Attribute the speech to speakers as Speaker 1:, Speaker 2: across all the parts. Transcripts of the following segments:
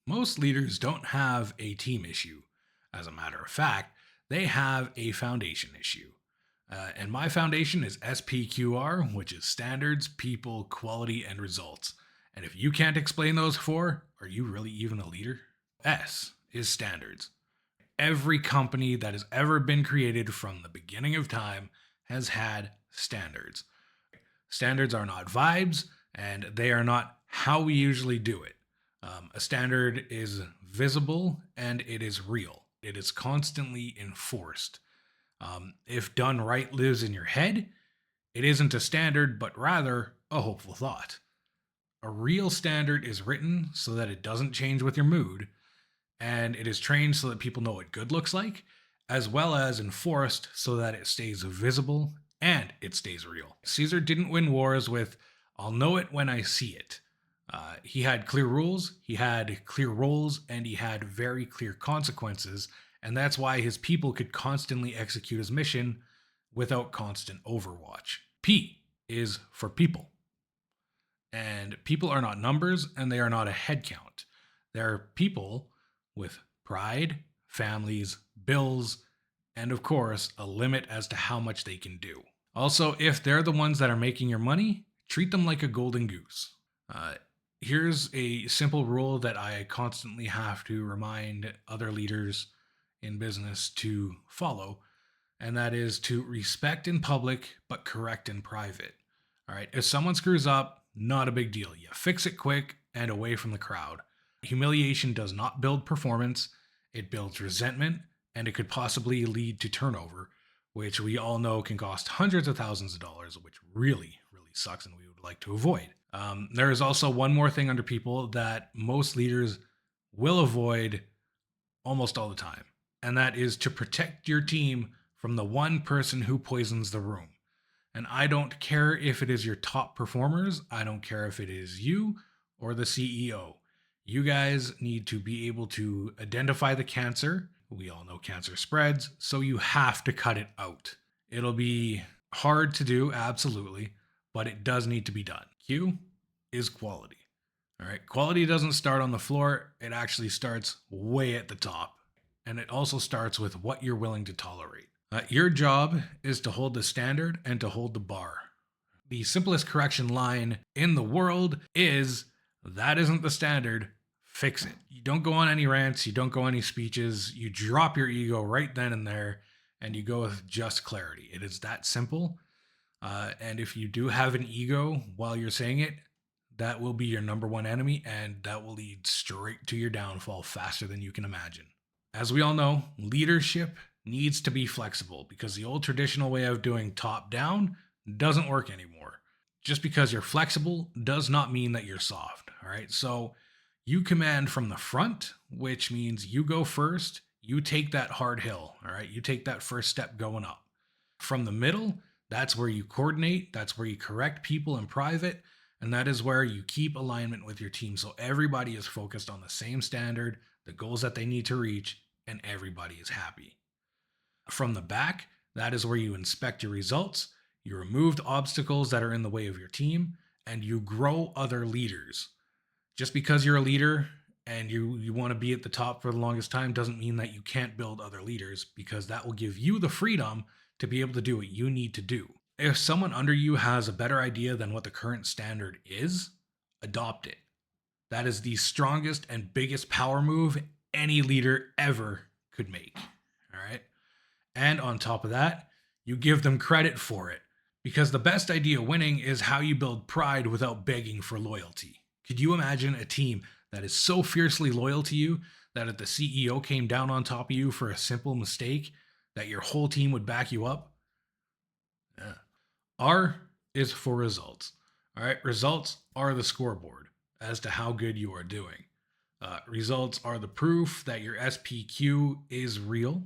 Speaker 1: Most leaders don't have a team issue. As a matter of fact, they have a foundation issue. And my foundation is SPQR, which is standards, people, quality, and results. And if you can't explain those four, are you really even a leader? S is standards. Every company that has ever been created from the beginning of time has had standards. Standards are not vibes, and they are not how we usually do it. A standard is visible and it is real. It is constantly enforced. If done right lives in your head, it isn't a standard, but rather a hopeful thought. A real standard is written so that it doesn't change with your mood, and it is trained so that people know what good looks like, as well as enforced so that it stays visible and it stays real. Caesar didn't win wars with, I'll know it when I see it. He had clear rules, he had clear roles, and he had very clear consequences, and that's why his people could constantly execute his mission without constant overwatch. P is for people. And people are not numbers and they are not a head count. They're people with pride, families, bills, and of course, a limit as to how much they can do. Also, if they're the ones that are making your money, treat them like a golden goose. Here's a simple rule that I constantly have to remind other leaders in business to follow, and that is to respect in public but correct in private. All right, if someone screws up, not a big deal. You fix it quick and away from the crowd. Humiliation does not build performance, it builds resentment, and it could possibly lead to turnover, which we all know can cost hundreds of thousands of dollars, which really, really sucks and we would like to avoid. There is also one more thing under people that most leaders will avoid almost all the time, and that is to protect your team from the one person who poisons the room. And I don't care if it is your top performers, I don't care if it is you or the CEO. You guys need to be able to identify the cancer. We all know cancer spreads, so you have to cut it out. It'll be hard to do, absolutely, but it does need to be done. Q is quality. All right, quality doesn't start on the floor, it actually starts way at the top. And it also starts with what you're willing to tolerate. Your job is to hold the standard and to hold the bar. The simplest correction line in the world is, that isn't the standard, fix it. You don't go on any rants, you don't go any speeches, you drop your ego right then and there, and you go with just clarity. It is that simple. And if you do have an ego while you're saying it, that will be your number one enemy, and that will lead straight to your downfall faster than you can imagine. As we all know, leadership needs to be flexible because the old traditional way of doing top down doesn't work anymore. Just because you're flexible does not mean that you're soft. All right. So you command from the front, which means you go first, you take that hard hill. All right. You take that first step going up. From the middle, that's where you coordinate, that's where you correct people in private, and that is where you keep alignment with your team so everybody is focused on the same standard, the goals that they need to reach, and everybody is happy. From the back, that is where you inspect your results, you remove the obstacles that are in the way of your team, and you grow other leaders. Just because you're a leader and you want to be at the top for the longest time doesn't mean that you can't build other leaders, because that will give you the freedom to be able to do what you need to do. If someone under you has a better idea than what the current standard is, adopt it. That is the strongest and biggest power move any leader ever could make. All right. And on top of that, you give them credit for it, because the best idea winning is how you build pride without begging for loyalty. Could you imagine a team that is so fiercely loyal to you that if the CEO came down on top of you for a simple mistake, that your whole team would back you up? Yeah. R is for results. All right, results are the scoreboard as to how good you are doing. Results are the proof that your SPQ is real.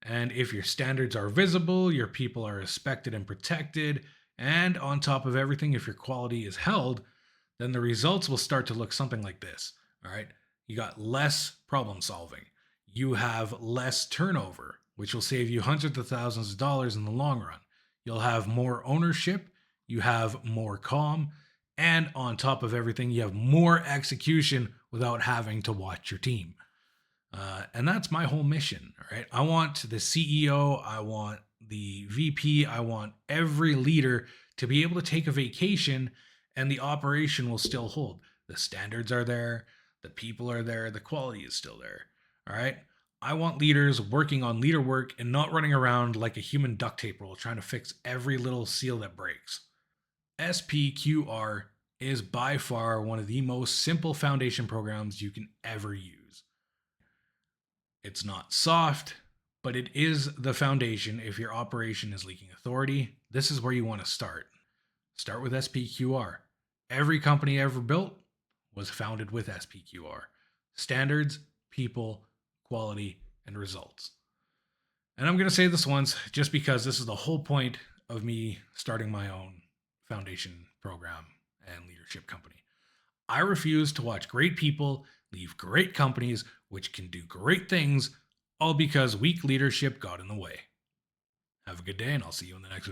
Speaker 1: And if your standards are visible, your people are respected and protected, and on top of everything, if your quality is held, then the results will start to look something like this. All right, you got less problem solving. You have less turnover, which will save you hundreds of thousands of dollars in the long run. You'll have more ownership, you have more calm, And on top of everything, you have more execution without having to watch your team. And that's my whole mission, right? I want the CEO, I want the VP, I want every leader to be able to take a vacation and the operation will still hold. The standards are there, the people are there, the quality is still there. All right. I want leaders working on leader work and not running around like a human duct tape roll trying to fix every little seal that breaks. SPQR is by far one of the most simple foundation programs you can ever use. It's not soft, but it is the foundation if your operation is leaking authority. This is where you want to start. Start with SPQR. Every company ever built was founded with SPQR. Standards, people, quality, and results. And I'm going to say this once just because this is the whole point of me starting my own foundation program and leadership company. I refuse to watch great people leave great companies which can do great things all because weak leadership got in the way. Have a good day, and I'll see you in the next video.